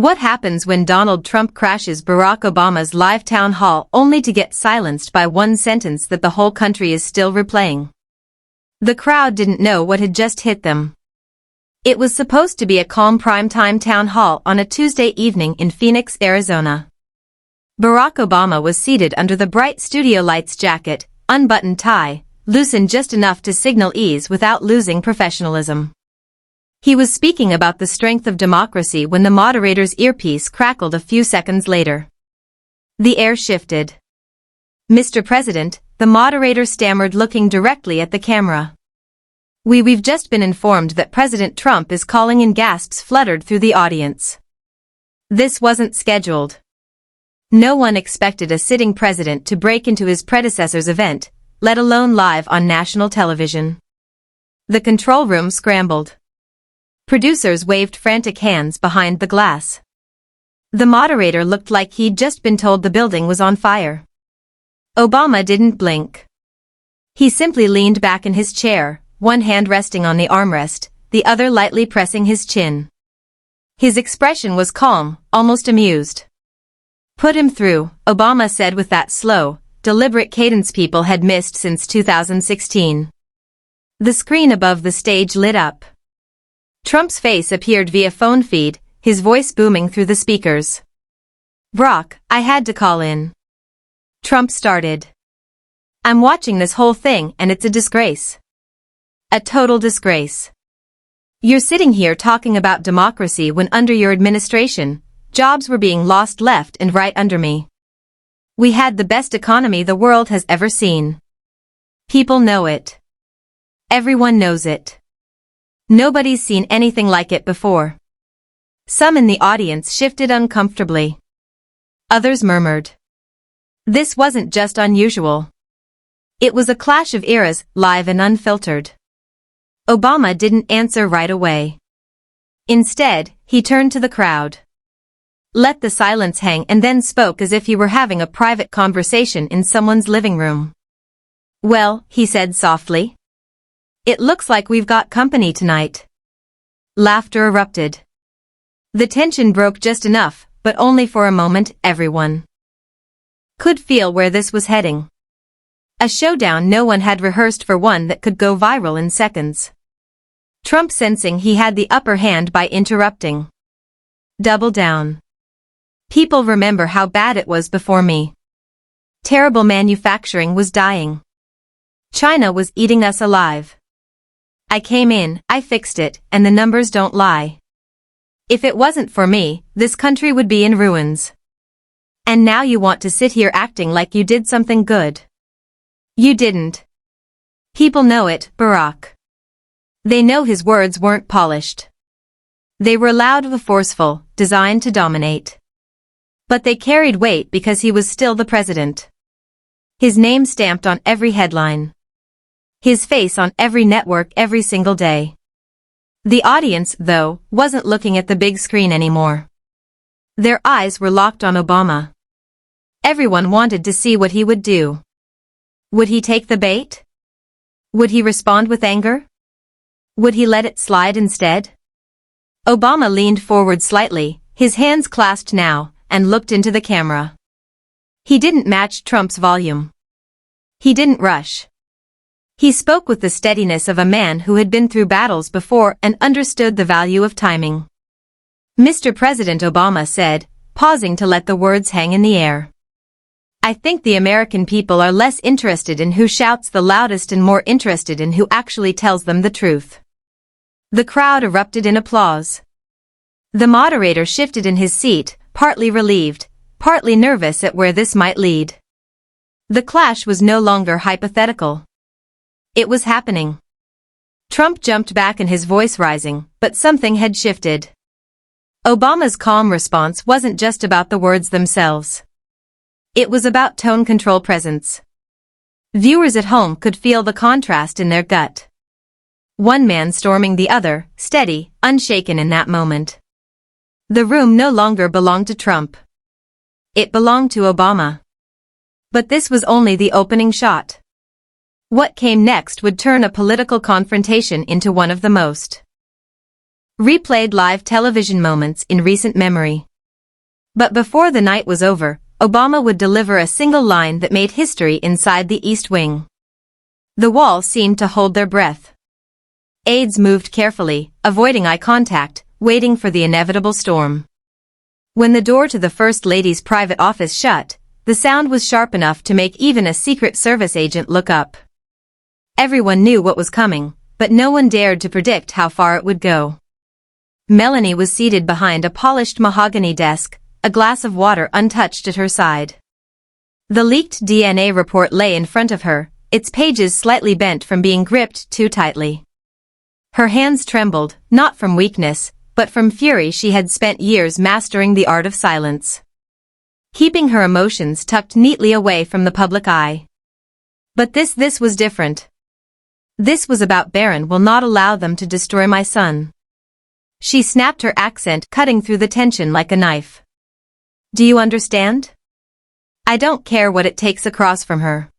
What happens when Donald Trump crashes Barack Obama's live town hall only to get silenced by one sentence that the whole country is still replaying? The crowd didn't know what had just hit them. It was supposed to be a calm primetime town hall on a Tuesday evening in Phoenix, Arizona. Barack Obama was seated under the bright studio lights, jacket, unbuttoned tie, loosened just enough to signal ease without losing professionalism. He was speaking about the strength of democracy when the moderator's earpiece crackled a few seconds later. The air shifted. "Mr. President," the moderator stammered, looking directly at the camera. We've just been informed that President Trump is calling in." Gasps fluttered through the audience. This wasn't scheduled. No one expected a sitting president to break into his predecessor's event, let alone live on national television. The control room scrambled. Producers waved frantic hands behind the glass. The moderator looked like he'd just been told the building was on fire. Obama didn't blink. He simply leaned back in his chair, one hand resting on the armrest, the other lightly pressing his chin. His expression was calm, almost amused. "Put him through," Obama said with that slow, deliberate cadence people had missed since 2016. The screen above the stage lit up. Trump's face appeared via phone feed, his voice booming through the speakers. "Brock, I had to call in." Trump started. "I'm watching this whole thing and it's a disgrace. A total disgrace. You're sitting here talking about democracy when under your administration, jobs were being lost left and right under me. We had the best economy the world has ever seen. People know it. Everyone knows it. Nobody's seen anything like it before." Some in the audience shifted uncomfortably. Others murmured. This wasn't just unusual. It was a clash of eras, live and unfiltered. Obama didn't answer right away. Instead, he turned to the crowd. Let the silence hang and then spoke as if he were having a private conversation in someone's living room. "Well," he said softly. "It looks like we've got company tonight." Laughter erupted. The tension broke just enough, but only for a moment. Everyone could feel where this was heading. A showdown no one had rehearsed for, one that could go viral in seconds. Trump, sensing he had the upper hand by interrupting, "Double down. People remember how bad it was before me. Terrible manufacturing was dying. China was eating us alive. I came in, I fixed it, and the numbers don't lie. If it wasn't for me, this country would be in ruins. And now you want to sit here acting like you did something good. You didn't. People know it, Barack." They know his words weren't polished. They were loud and forceful, designed to dominate. But they carried weight because he was still the president. His name stamped on every headline. His face on every network every single day. The audience, though, wasn't looking at the big screen anymore. Their eyes were locked on Obama. Everyone wanted to see what he would do. Would he take the bait? Would he respond with anger? Would he let it slide instead? Obama leaned forward slightly, his hands clasped now, and looked into the camera. He didn't match Trump's volume. He didn't rush. He spoke with the steadiness of a man who had been through battles before and understood the value of timing. "Mr. President," Obama said, pausing to let the words hang in the air. "I think the American people are less interested in who shouts the loudest and more interested in who actually tells them the truth." The crowd erupted in applause. The moderator shifted in his seat, partly relieved, partly nervous at where this might lead. The clash was no longer hypothetical. It was happening. Trump jumped back and his voice rising, but something had shifted. Obama's calm response wasn't just about the words themselves. It was about tone, control, presence. Viewers at home could feel the contrast in their gut. One man storming the other, steady, unshaken in that moment. The room no longer belonged to Trump. It belonged to Obama. But this was only the opening shot. What came next would turn a political confrontation into one of the most replayed live television moments in recent memory. But before the night was over, Obama would deliver a single line that made history inside the East Wing. The wall seemed to hold their breath. Aides moved carefully, avoiding eye contact, waiting for the inevitable storm. When the door to the First Lady's private office shut, the sound was sharp enough to make even a Secret Service agent look up. Everyone knew what was coming, but no one dared to predict how far it would go. Melanie was seated behind a polished mahogany desk, a glass of water untouched at her side. The leaked DNA report lay in front of her, its pages slightly bent from being gripped too tightly. Her hands trembled, not from weakness, but from fury. She had spent years mastering the art of silence, keeping her emotions tucked neatly away from the public eye. But this was different. This was about Barron will not allow them to destroy my son. She snapped, her accent cutting through the tension like a knife. Do you understand? I don't care what it takes. Across from her,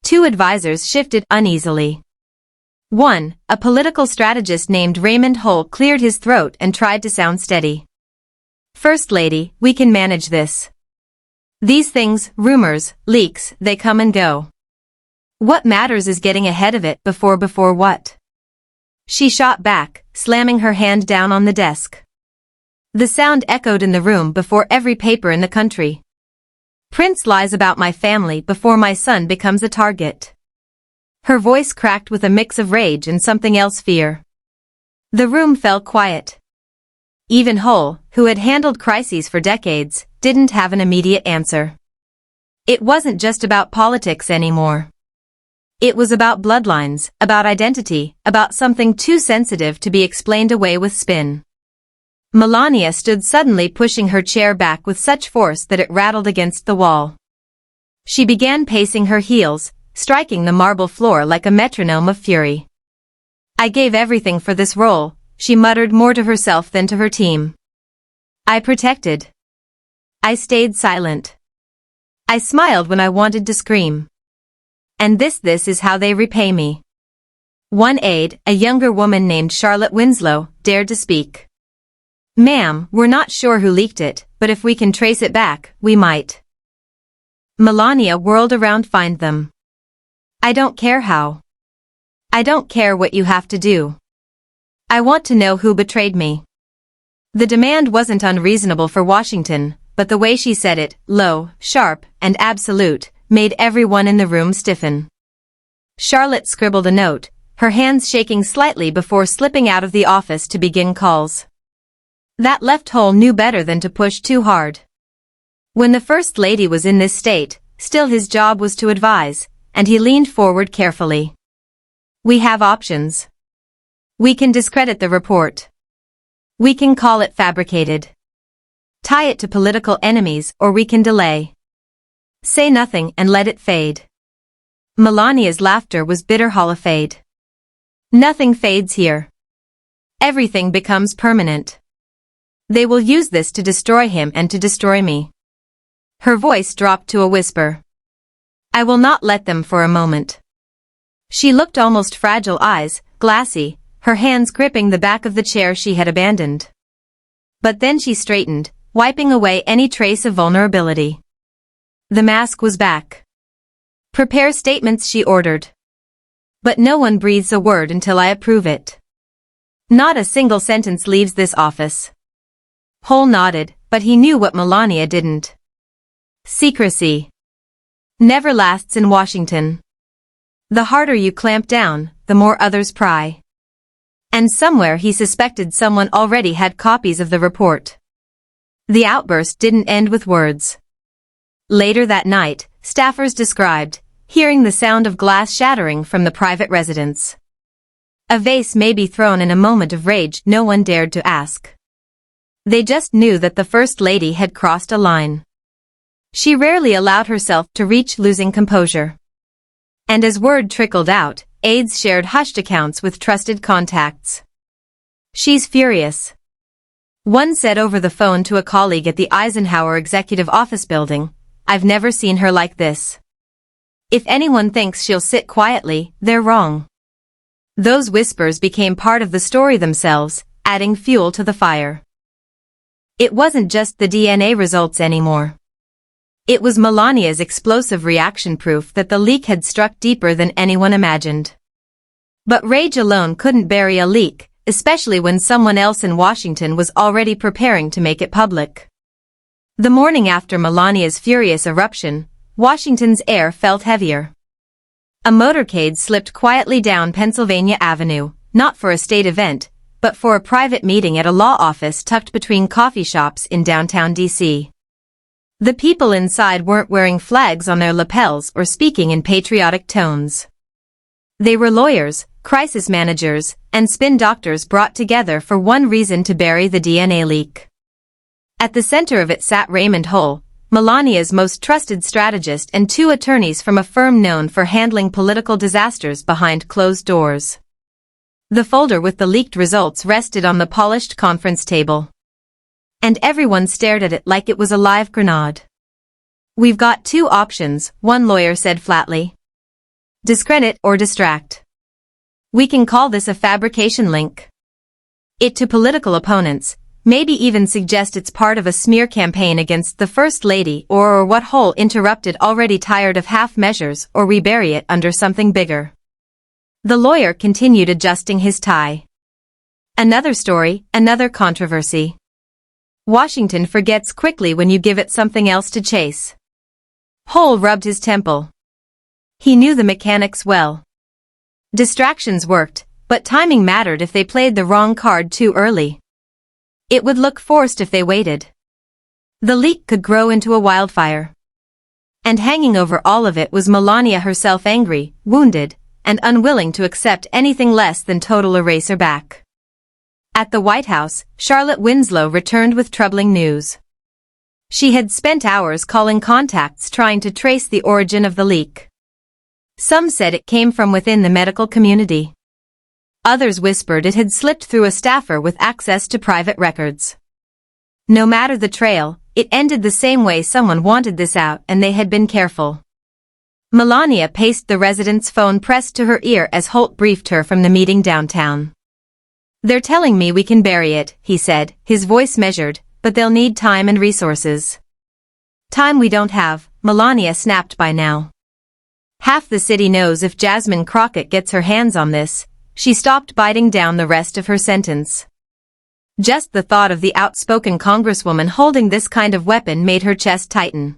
two advisors shifted uneasily. One, a political strategist named Raymond Hull, cleared his throat and tried to sound steady. First Lady, we can manage this. These things, rumors, leaks, they come and go. What matters is getting ahead of it before what? She shot back, slamming her hand down on the desk. The sound echoed in the room before every paper in the country. Prince lies about my family before my son becomes a target. Her voice cracked with a mix of rage and something else, fear. The room fell quiet. Even Hull, who had handled crises for decades, didn't have an immediate answer. It wasn't just about politics anymore. It was about bloodlines, about identity, about something too sensitive to be explained away with spin. Melania stood suddenly, pushing her chair back with such force that it rattled against the wall. She began pacing her heels, striking the marble floor like a metronome of fury. I gave everything for this role, she muttered, more to herself than to her team. I protected. I stayed silent. I smiled when I wanted to scream. And this is how they repay me. One aide, a younger woman named Charlotte Winslow, dared to speak. Ma'am, we're not sure who leaked it, but if we can trace it back, we might. Melania whirled around. Find them. I don't care how. I don't care what you have to do. I want to know who betrayed me. The demand wasn't unreasonable for Washington, but the way she said it, low, sharp, and absolute, made everyone in the room stiffen. Charlotte scribbled a note, her hands shaking slightly before slipping out of the office to begin calls. That left Hull knew better than to push too hard. When the First Lady was in this state, still his job was to advise, and he leaned forward carefully. We have options. We can discredit the report. We can call it fabricated. Tie it to political enemies, or we can delay. Say nothing and let it fade. Melania's laughter was bitter. Hollow fade. Nothing fades here. Everything becomes permanent. They will use this to destroy him and to destroy me. Her voice dropped to a whisper. I will not let them for a moment. She looked almost fragile, eyes, glassy, her hands gripping the back of the chair she had abandoned. But then she straightened, wiping away any trace of vulnerability. The mask was back. Prepare statements, she ordered. But no one breathes a word until I approve it. Not a single sentence leaves this office. Hull nodded, but he knew what Melania didn't. Secrecy never lasts in Washington. The harder you clamp down, the more others pry. And somewhere he suspected someone already had copies of the report. The outburst didn't end with words. Later that night, staffers described hearing the sound of glass shattering from the private residence. A vase may be thrown in a moment of rage. No one dared to ask. They just knew that the First Lady had crossed a line. She rarely allowed herself to reach losing composure. And as word trickled out, aides shared hushed accounts with trusted contacts. She's furious. One said over the phone to a colleague at the Eisenhower Executive Office building, I've never seen her like this. If anyone thinks she'll sit quietly, they're wrong. Those whispers became part of the story themselves, adding fuel to the fire. It wasn't just the DNA results anymore. It was Melania's explosive reaction, proof that the leak had struck deeper than anyone imagined. But rage alone couldn't bury a leak, especially when someone else in Washington was already preparing to make it public. The morning after Melania's furious eruption, Washington's air felt heavier. A motorcade slipped quietly down Pennsylvania Avenue, not for a state event, but for a private meeting at a law office tucked between coffee shops in downtown D.C. The people inside weren't wearing flags on their lapels or speaking in patriotic tones. They were lawyers, crisis managers, and spin doctors brought together for one reason: to bury the DNA leak. At the center of it sat Raymond Hull, Melania's most trusted strategist, and two attorneys from a firm known for handling political disasters behind closed doors. The folder with the leaked results rested on the polished conference table. And everyone stared at it like it was a live grenade. "We've got two options," one lawyer said flatly. "Discredit or distract. We can call this a fabrication link. It to political opponents, maybe even suggest it's part of a smear campaign against the First Lady, or what Hull interrupted, already tired of half measures, or we bury it under something bigger." The lawyer continued adjusting his tie. "Another story, another controversy. Washington forgets quickly when you give it something else to chase." Hull rubbed his temple. He knew the mechanics well. Distractions worked, but timing mattered. If they played the wrong card too early, it would look forced. If they waited, the leak could grow into a wildfire. And hanging over all of it was Melania herself, angry, wounded, and unwilling to accept anything less than total eraser back. At the White House, Charlotte Winslow returned with troubling news. She had spent hours calling contacts trying to trace the origin of the leak. Some said it came from within the medical community. Others whispered it had slipped through a staffer with access to private records. No matter the trail, it ended the same way: someone wanted this out and they had been careful. Melania paced the resident's phone pressed to her ear as Holt briefed her from the meeting downtown. "They're telling me we can bury it," he said, his voice measured, "but they'll need time and resources." "Time we don't have," Melania snapped. "By now, half the city knows. If Jasmine Crockett gets her hands on this." She stopped, biting down the rest of her sentence. Just the thought of the outspoken Congresswoman holding this kind of weapon made her chest tighten.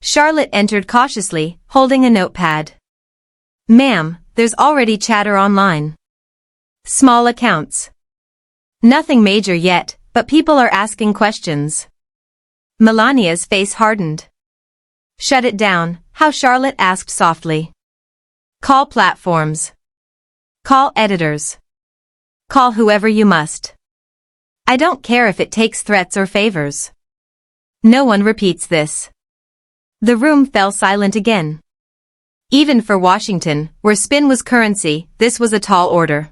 Charlotte entered cautiously, holding a notepad. "Ma'am, there's already chatter online. Small accounts. Nothing major yet, but people are asking questions." Melania's face hardened. "Shut it down," how Charlotte asked softly. "Call platforms. Call editors. Call whoever you must. I don't care if it takes threats or favors. No one repeats this." The room fell silent again. Even for Washington, where spin was currency, this was a tall order.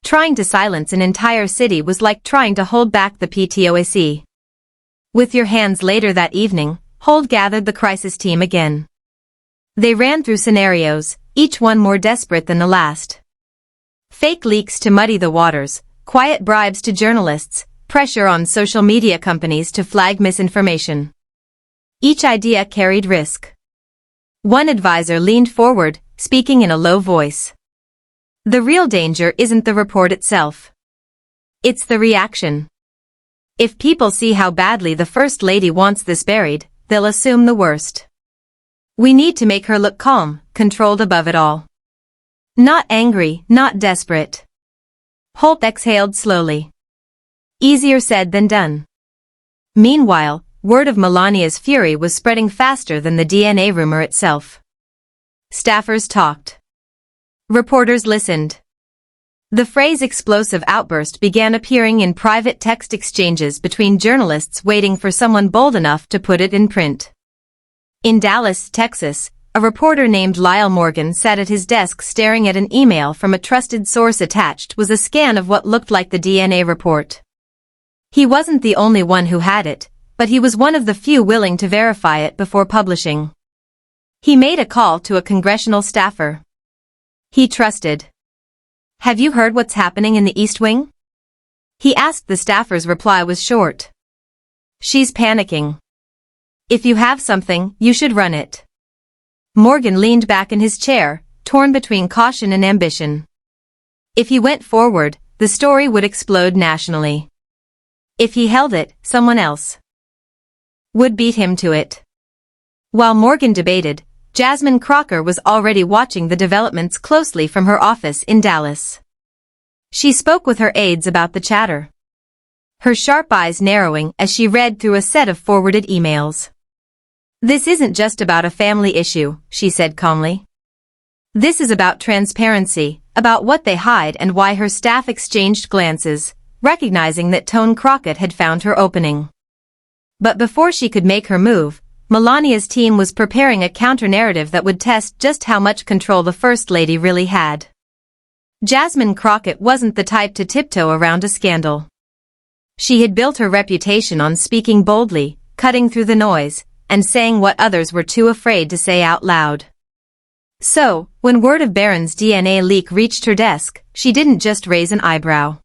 Trying to silence an entire city was like trying to hold back the PTOAC. With your hands, later that evening, Holt gathered the crisis team again. They ran through scenarios, each one more desperate than the last. Fake leaks to muddy the waters, quiet bribes to journalists, pressure on social media companies to flag misinformation. Each idea carried risk. One advisor leaned forward, speaking in a low voice. "The real danger isn't the report itself. It's the reaction. If people see how badly the First Lady wants this buried, they'll assume the worst. We need to make her look calm, controlled above it all. Not angry, not desperate." Holt exhaled slowly. Easier said than done. Meanwhile, word of Melania's fury was spreading faster than the DNA rumor itself. Staffers talked. Reporters listened. The phrase "explosive outburst" began appearing in private text exchanges between journalists waiting for someone bold enough to put it in print. In Dallas, Texas, a reporter named Lyle Morgan sat at his desk staring at an email from a trusted source. Attached was a scan of what looked like the DNA report. He wasn't the only one who had it, but he was one of the few willing to verify it before publishing. He made a call to a congressional staffer he trusted. "Have you heard what's happening in the East Wing?" He asked. The staffer's reply was short. She's panicking. If you have something, you should run it. Morgan leaned back in his chair, torn between caution and ambition. If he went forward, the story would explode nationally. If he held it, someone else would beat him to it. While Morgan debated, Jasmine Crockett was already watching the developments closely from her office in Dallas. She spoke with her aides about the chatter, her sharp eyes narrowing as she read through a set of forwarded emails. This isn't just about a family issue, she said calmly. This is about transparency, about what they hide and why. Her staff exchanged glances, recognizing that Tone Crockett had found her opening. But before she could make her move, Melania's team was preparing a counter-narrative that would test just how much control the First Lady really had. Jasmine Crockett wasn't the type to tiptoe around a scandal. She had built her reputation on speaking boldly, cutting through the noise, and saying what others were too afraid to say out loud. So, when word of Barron's DNA leak reached her desk, she didn't just raise an eyebrow.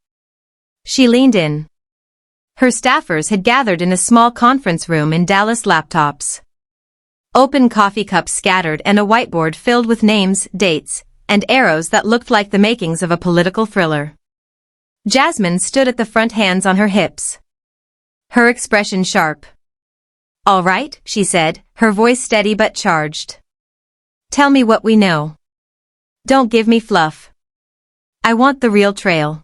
She leaned in. Her staffers had gathered in a small conference room in Dallas. Laptops, open coffee cups scattered, and a whiteboard filled with names, dates, and arrows that looked like the makings of a political thriller. Jasmine stood at the front, hands on her hips, her expression sharp. All right, she said, her voice steady but charged. Tell me what we know. Don't give me fluff. I want the real trail.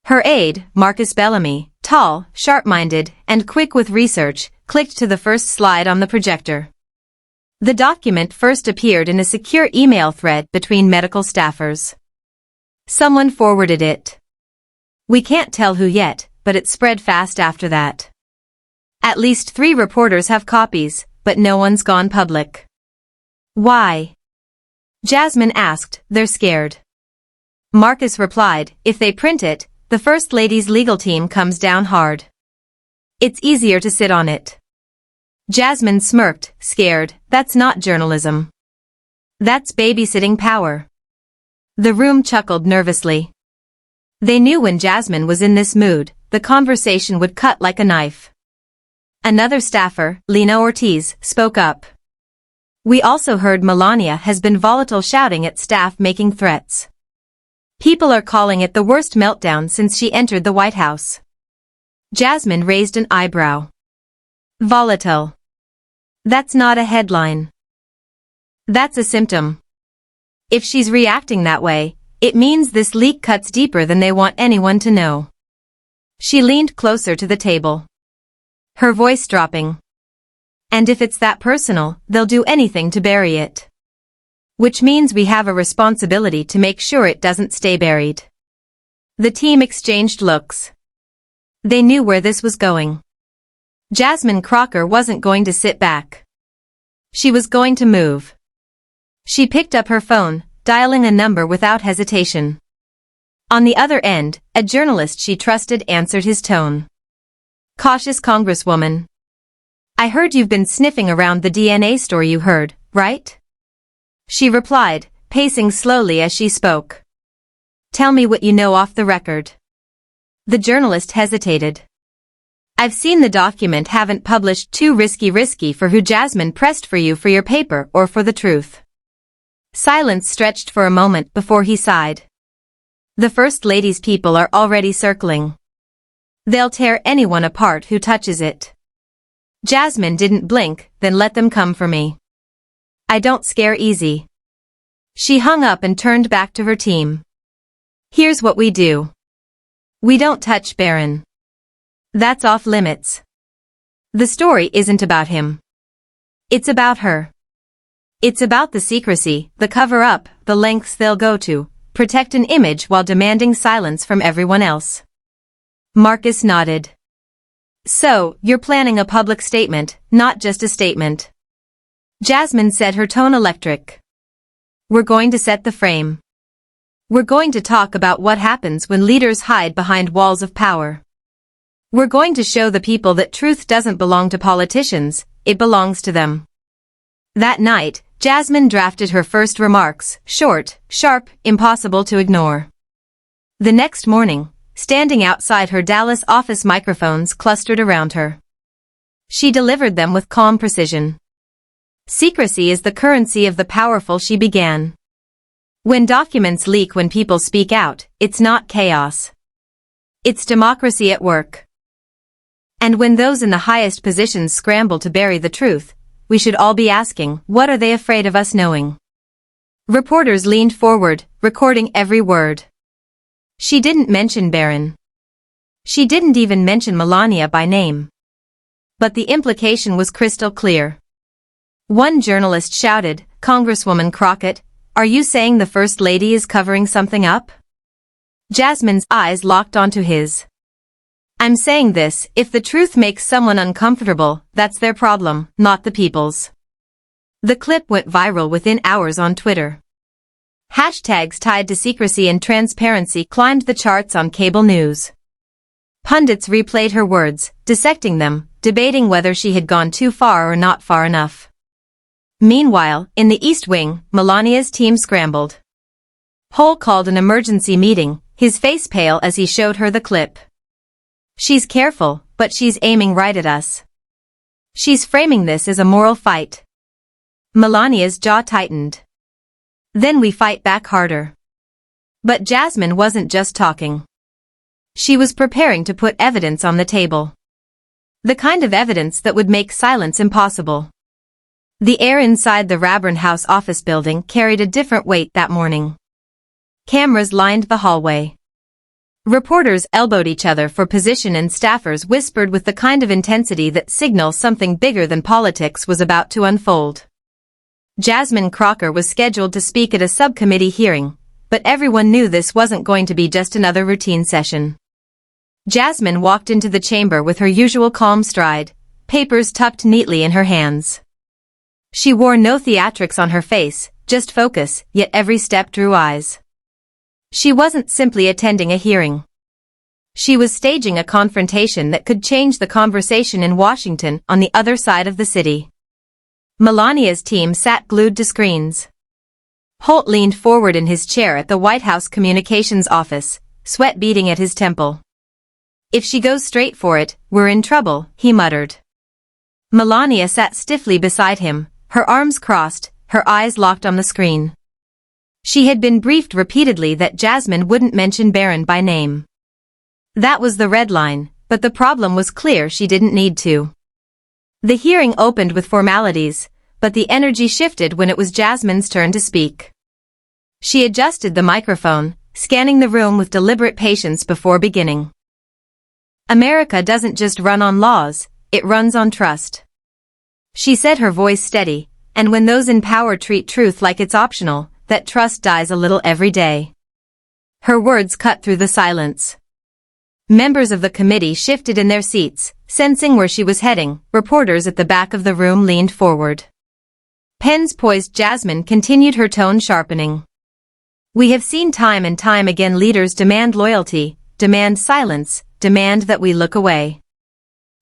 Her aide, Marcus Bellamy, tall, sharp-minded, and quick with research, clicked to the first slide on the projector. The document first appeared in a secure email thread between medical staffers. Someone forwarded it. We can't tell who yet, but it spread fast after that. At least 3 reporters have copies, but no one's gone public. Why? Jasmine asked. They're scared. Marcus replied, if they print it, the First Lady's legal team comes down hard. It's easier to sit on it. Jasmine smirked, scared. That's not journalism. That's babysitting power. The room chuckled nervously. They knew when Jasmine was in this mood, the conversation would cut like a knife. Another staffer, Lena Ortiz, spoke up. We also heard Melania has been volatile, shouting at staff, making threats. People are calling it the worst meltdown since she entered the White House. Jasmine raised an eyebrow. Volatile. That's not a headline. That's a symptom. If she's reacting that way, it means this leak cuts deeper than they want anyone to know. She leaned closer to the table, her voice dropping. And if it's that personal, they'll do anything to bury it. Which means we have a responsibility to make sure it doesn't stay buried. The team exchanged looks. They knew where this was going. Jasmine Crockett wasn't going to sit back. She was going to move. She picked up her phone, dialing a number without hesitation. On the other end, a journalist she trusted answered his tone. Cautious Congresswoman. I heard you've been sniffing around the DNA story. You heard, right? She replied, pacing slowly as she spoke. Tell me what you know off the record. The journalist hesitated. I've seen the document, haven't published. Too risky for who? Jasmine pressed. For you, for your paper, or for the truth? Silence stretched for a moment before he sighed. The First Lady's people are already circling. They'll tear anyone apart who touches it. Jasmine didn't blink. Then let them come for me. I don't scare easy. She hung up and turned back to her team. Here's what we do. We don't touch Barron. That's off limits. The story isn't about him. It's about her. It's about the secrecy, the cover-up, the lengths they'll go to protect an image while demanding silence from everyone else. Marcus nodded. So, you're planning a public statement, not just a statement. Jasmine said, her tone electric. We're going to set the frame. We're going to talk about what happens when leaders hide behind walls of power. We're going to show the people that truth doesn't belong to politicians, it belongs to them. That night, Jasmine drafted her first remarks, short, sharp, impossible to ignore. The next morning, standing outside her Dallas office, microphones clustered around her. She delivered them with calm precision. Secrecy is the currency of the powerful, she began. When documents leak, when people speak out, it's not chaos. It's democracy at work. And when those in the highest positions scramble to bury the truth, we should all be asking, what are they afraid of us knowing? Reporters leaned forward, recording every word. She didn't mention Barron. She didn't even mention Melania by name. But the implication was crystal clear. One journalist shouted, "Congresswoman Crockett, are you saying the First Lady is covering something up?" Jasmine's eyes locked onto his. "I'm saying this, if the truth makes someone uncomfortable, that's their problem, not the people's." The clip went viral within hours on Twitter. Hashtags tied to secrecy and transparency climbed the charts on cable news. Pundits replayed her words, dissecting them, debating whether she had gone too far or not far enough. Meanwhile, in the East Wing, Melania's team scrambled. Hole called an emergency meeting, his face pale as he showed her the clip. "She's careful, but she's aiming right at us. She's framing this as a moral fight." Melania's jaw tightened. "Then we fight back harder." But Jasmine wasn't just talking. She was preparing to put evidence on the table. The kind of evidence that would make silence impossible. The air inside the Barron House office building carried a different weight that morning. Cameras lined the hallway. Reporters elbowed each other for position and staffers whispered with the kind of intensity that signals something bigger than politics was about to unfold. Jasmine Crockett was scheduled to speak at a subcommittee hearing, but everyone knew this wasn't going to be just another routine session. Jasmine walked into the chamber with her usual calm stride, papers tucked neatly in her hands. She wore no theatrics on her face, just focus, yet every step drew eyes. She wasn't simply attending a hearing. She was staging a confrontation that could change the conversation in Washington on the other side of the city. Melania's team sat glued to screens. Holt leaned forward in his chair at the White House Communications Office, sweat beading at his temple. "If she goes straight for it, we're in trouble," he muttered. Melania sat stiffly beside him, her arms crossed, her eyes locked on the screen. She had been briefed repeatedly that Jasmine wouldn't mention Barron by name. That was the red line, but the problem was clear: she didn't need to. The hearing opened with formalities, but the energy shifted when it was Jasmine's turn to speak. She adjusted the microphone, scanning the room with deliberate patience before beginning. "America doesn't just run on laws, it runs on trust," she said, her voice steady, "and when those in power treat truth like it's optional, that trust dies a little every day." Her words cut through the silence. Members of the committee shifted in their seats, sensing where she was heading. Reporters at the back of the room leaned forward. Pens poised. Jasmine continued, her tone sharpening. "We have seen time and time again leaders demand loyalty, demand silence, demand that we look away.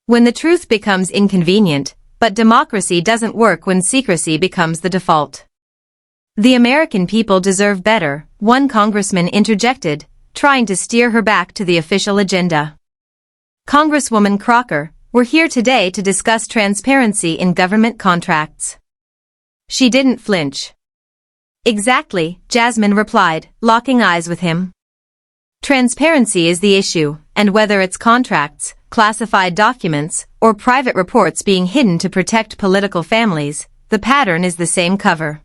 When the truth becomes inconvenient, but democracy doesn't work when secrecy becomes the default. The American people deserve better," one congressman interjected, trying to steer her back to the official agenda. "Congresswoman Crockett, we're here today to discuss transparency in government contracts." She didn't flinch. "Exactly," Jasmine replied, locking eyes with him. "Transparency is the issue, and whether it's contracts, classified documents, or private reports being hidden to protect political families, the pattern is the same cover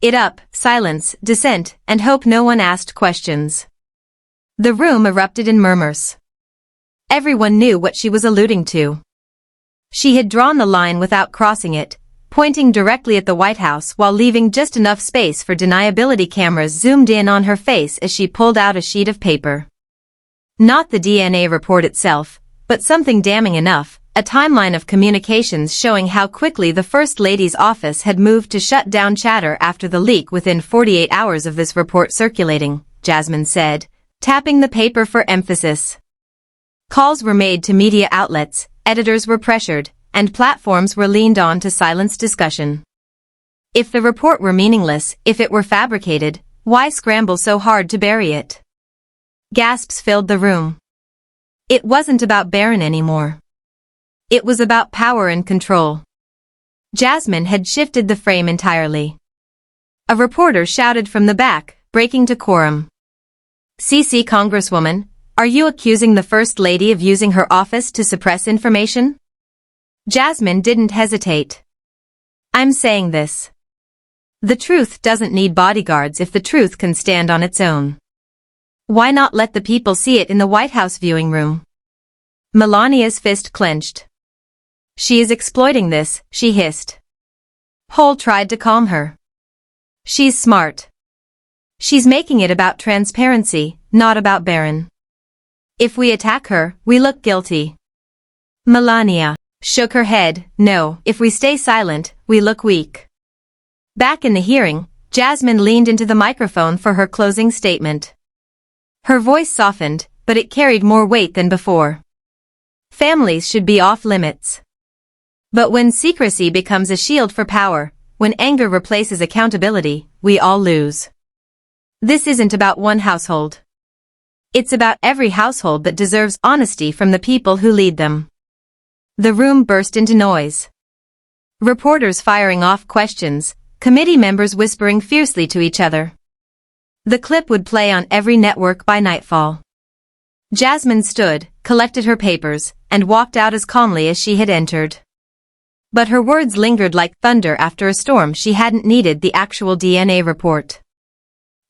it up, silence, dissent, and hope no one asked questions." The room erupted in murmurs. Everyone knew what she was alluding to. She had drawn the line without crossing it, pointing directly at the White House while leaving just enough space for deniability. Cameras zoomed in on her face as she pulled out a sheet of paper. Not the DNA report itself, but something damning enough, a timeline of communications showing how quickly the First Lady's office had moved to shut down chatter after the leak. "Within 48 hours of this report circulating," Jasmine said, tapping the paper for emphasis. "Calls were made to media outlets, editors were pressured, and platforms were leaned on to silence discussion. If the report were meaningless, if it were fabricated, why scramble so hard to bury it? Gasps filled the room. It wasn't about Barron anymore. It was about power and control. Jasmine had shifted the frame entirely. A reporter shouted from the back, breaking decorum. "CC Congresswoman, are you accusing the First Lady of using her office to suppress information?" Jasmine didn't hesitate. "I'm saying this. The truth doesn't need bodyguards if the truth can stand on its own. Why not let the people see it in the White House viewing room?" Melania's fist clenched. "She is exploiting this," she hissed. Hole tried to calm her. "She's smart. She's making it about transparency, not about Barron. If we attack her, we look guilty." Melania shook her head. "No, if we stay silent, we look weak." Back in the hearing, Jasmine leaned into the microphone for her closing statement. Her voice softened, but it carried more weight than before. Families should be off limits. But when secrecy becomes a shield for power, when anger replaces accountability, we all lose. This isn't about one household. It's about every household that deserves honesty from the people who lead them. The room burst into noise. Reporters firing off questions, committee members whispering fiercely to each other. The clip would play on every network by nightfall. Jasmine stood, collected her papers, and walked out as calmly as she had entered. But her words lingered like thunder after a storm. She hadn't needed the actual DNA report.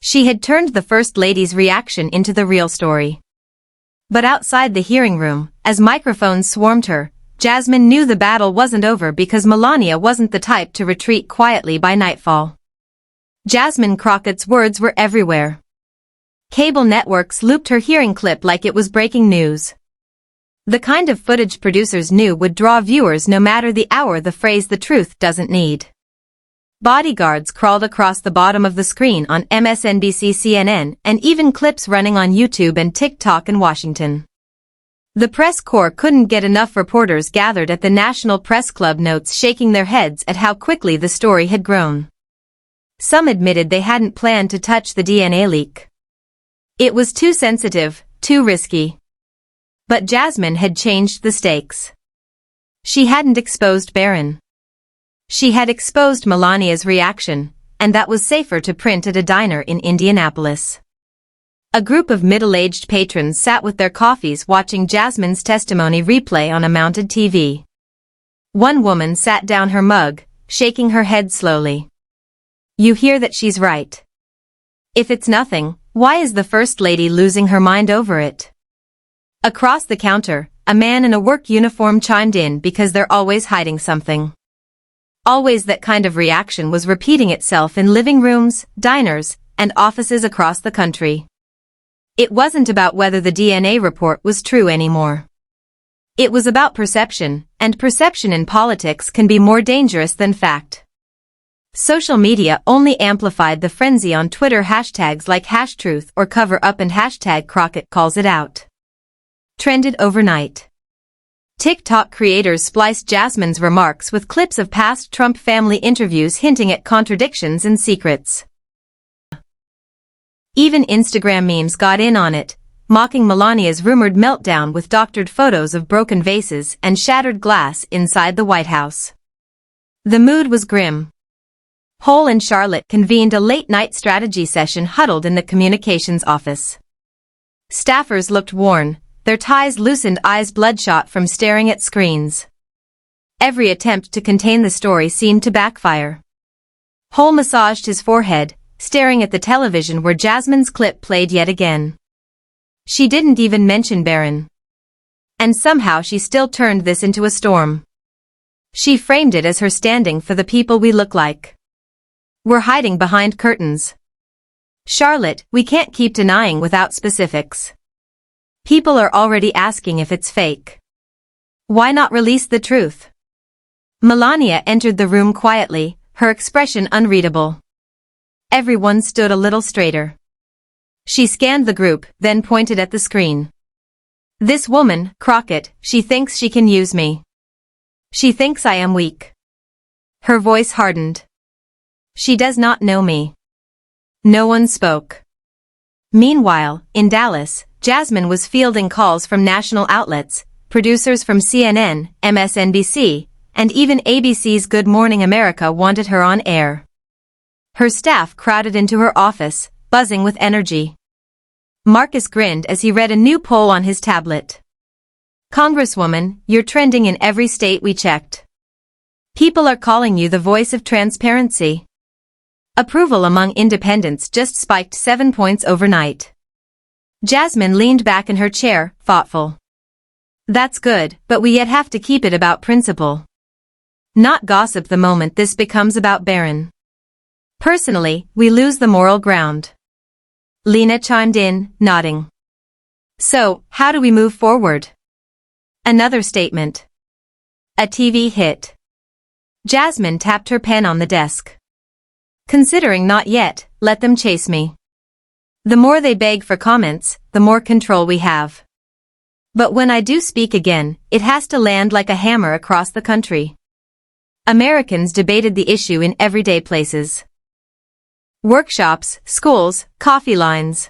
She had turned the First Lady's reaction into the real story. But outside the hearing room, as microphones swarmed her, Jasmine knew the battle wasn't over because Melania wasn't the type to retreat quietly by nightfall. Jasmine Crockett's words were everywhere. Cable networks looped her hearing clip like it was breaking news. The kind of footage producers knew would draw viewers no matter the hour. The phrase "the truth doesn't need." Bodyguards crawled across the bottom of the screen on MSNBC, CNN, and even clips running on YouTube and TikTok in Washington. The press corps couldn't get enough. Reporters gathered at the National Press Club, notes shaking their heads at how quickly the story had grown. Some admitted they hadn't planned to touch the DNA leak. It was too sensitive, too risky. But Jasmine had changed the stakes. She hadn't exposed Barron. She had exposed Melania's reaction, and that was safer to print at a diner in Indianapolis. A group of middle-aged patrons sat with their coffees watching Jasmine's testimony replay on a mounted TV. One woman sat down her mug, shaking her head slowly. "You hear that she's right. If it's nothing, why is the First Lady losing her mind over it?" Across the counter, a man in a work uniform chimed in. "Because they're always hiding something." Always. That kind of reaction was repeating itself in living rooms, diners, and offices across the country. It wasn't about whether the DNA report was true anymore. It was about perception, and perception in politics can be more dangerous than fact. Social media only amplified the frenzy on Twitter. Hashtags like #truth or cover up and #Crockett calls it out trended overnight. TikTok creators spliced Jasmine's remarks with clips of past Trump family interviews hinting at contradictions and secrets. Even Instagram memes got in on it, mocking Melania's rumored meltdown with doctored photos of broken vases and shattered glass inside the White House. The mood was grim. Hole and Charlotte convened a late-night strategy session huddled in the communications office. Staffers looked worn, their ties loosened, eyes bloodshot from staring at screens. Every attempt to contain the story seemed to backfire. Hole massaged his forehead, staring at the television where Jasmine's clip played yet again. She didn't even mention Barron. And somehow she still turned this into a storm. She framed it as her standing for the people we look like. "We're hiding behind curtains. Charlotte, we can't keep denying without specifics. People are already asking if it's fake. Why not release the truth?" Melania entered the room quietly, her expression unreadable. Everyone stood a little straighter. She scanned the group, then pointed at the screen. "This woman, Crockett, she thinks she can use me. She thinks I am weak." Her voice hardened. "She does not know me." No one spoke. Meanwhile, in Dallas, Jasmine was fielding calls from national outlets, producers from CNN, MSNBC, and even ABC's Good Morning America wanted her on air. Her staff crowded into her office, buzzing with energy. Marcus grinned as he read a new poll on his tablet. "Congresswoman, you're trending in every state we checked. People are calling you the voice of transparency." Approval among independents just spiked 7 points overnight. Jasmine leaned back in her chair, thoughtful. "That's good, but we yet have to keep it about principle. Not gossip the moment this becomes about Barron. Personally, we lose the moral ground." Lena chimed in, nodding. "So, how do we move forward?" Another statement. A TV hit. Jasmine tapped her pen on the desk. "Considering not yet, let them chase me. The more they beg for comments, the more control we have. But when I do speak again, it has to land like a hammer across the country." Americans debated the issue in everyday places. Workshops, schools, coffee lines.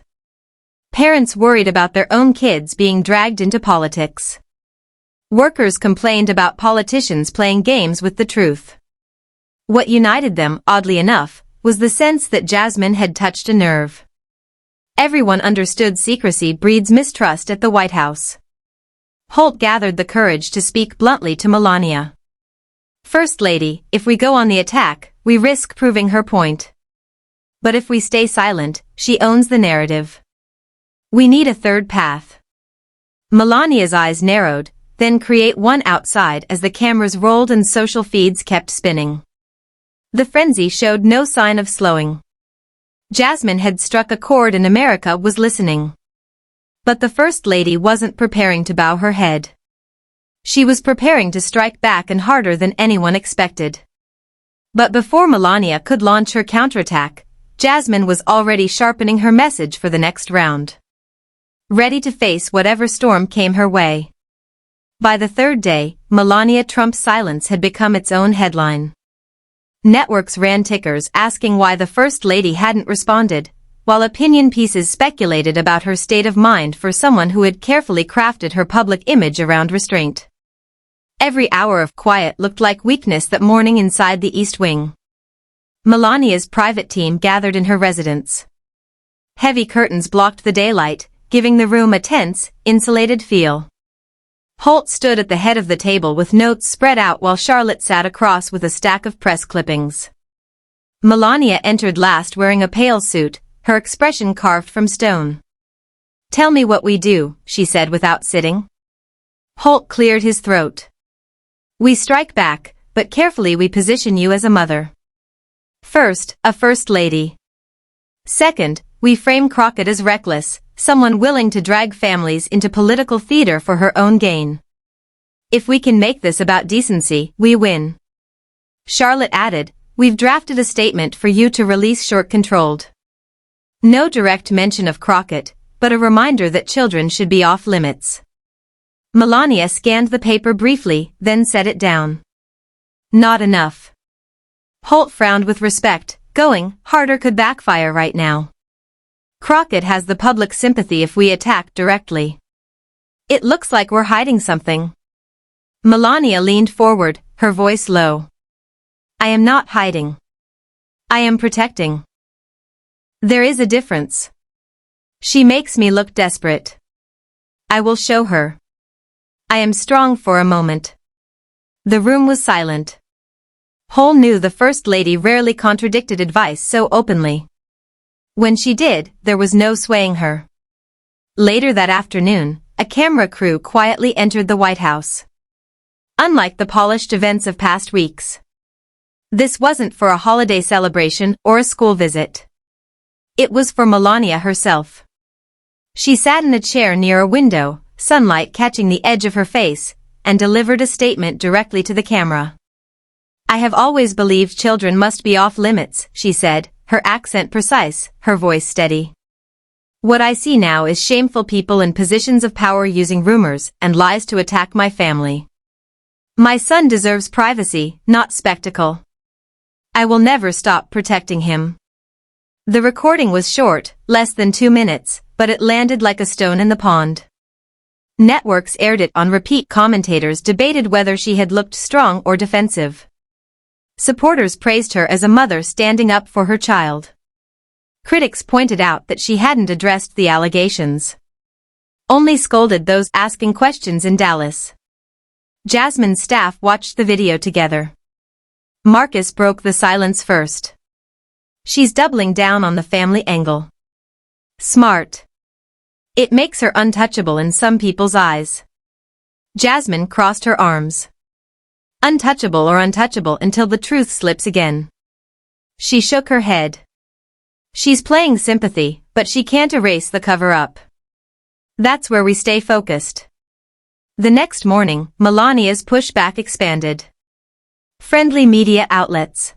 Parents worried about their own kids being dragged into politics. Workers complained about politicians playing games with the truth. What united them, oddly enough, was the sense that Jasmine had touched a nerve. Everyone understood secrecy breeds mistrust at the White House. Holt gathered the courage to speak bluntly to Melania. "First Lady, if we go on the attack, we risk proving her point. But if we stay silent, she owns the narrative. We need a third path." Melania's eyes narrowed, then create one outside as the cameras rolled and social feeds kept spinning. The frenzy showed no sign of slowing. Jasmine had struck a chord and America was listening. But the First Lady wasn't preparing to bow her head. She was preparing to strike back and harder than anyone expected. But before Melania could launch her counterattack, Jasmine was already sharpening her message for the next round. Ready to face whatever storm came her way. By the third day, Melania Trump's silence had become its own headline. Networks ran tickers asking why the First Lady hadn't responded, while opinion pieces speculated about her state of mind for someone who had carefully crafted her public image around restraint. Every hour of quiet looked like weakness that morning inside the East Wing. Melania's private team gathered in her residence. Heavy curtains blocked the daylight, giving the room a tense, insulated feel. Holt stood at the head of the table with notes spread out while Charlotte sat across with a stack of press clippings. Melania entered last wearing a pale suit, her expression carved from stone. "Tell me what we do," she said without sitting. Holt cleared his throat. "We strike back, but carefully we position you as a mother. First, a First Lady. Second, we frame Crockett as reckless, someone willing to drag families into political theater for her own gain. If we can make this about decency, we win." Charlotte added, "We've drafted a statement for you to release short-controlled. No direct mention of Crockett, but a reminder that children should be off limits." Melania scanned the paper briefly, then set it down. "Not enough." Holt frowned with respect, going harder could backfire right now. Crockett has the public sympathy if we attack directly. It looks like we're hiding something. Melania leaned forward, her voice low. "I am not hiding. I am protecting. There is a difference. She makes me look desperate. I will show her. I am strong for a moment." The room was silent. Holt knew the First Lady rarely contradicted advice so openly. When she did, there was no swaying her. Later that afternoon, a camera crew quietly entered the White House. Unlike the polished events of past weeks, this wasn't for a holiday celebration or a school visit. It was for Melania herself. She sat in a chair near a window, sunlight catching the edge of her face, and delivered a statement directly to the camera. "I have always believed children must be off limits," she said, her accent precise, her voice steady. "What I see now is shameful people in positions of power using rumors and lies to attack my family. My son deserves privacy, not spectacle. I will never stop protecting him." The recording was short, less than 2 minutes, but it landed like a stone in the pond. Networks aired it on repeat. Commentators debated whether she had looked strong or defensive. Supporters praised her as a mother standing up for her child. Critics pointed out that she hadn't addressed the allegations. Only scolded those asking questions in Dallas. Jasmine's staff watched the video together. Marcus broke the silence first. She's doubling down on the family angle. Smart. It makes her untouchable in some people's eyes. Jasmine crossed her arms. Untouchable or untouchable until the truth slips again. She shook her head. She's playing sympathy, but she can't erase the cover-up. That's where we stay focused. The next morning, Melania's pushback expanded. Friendly media outlets.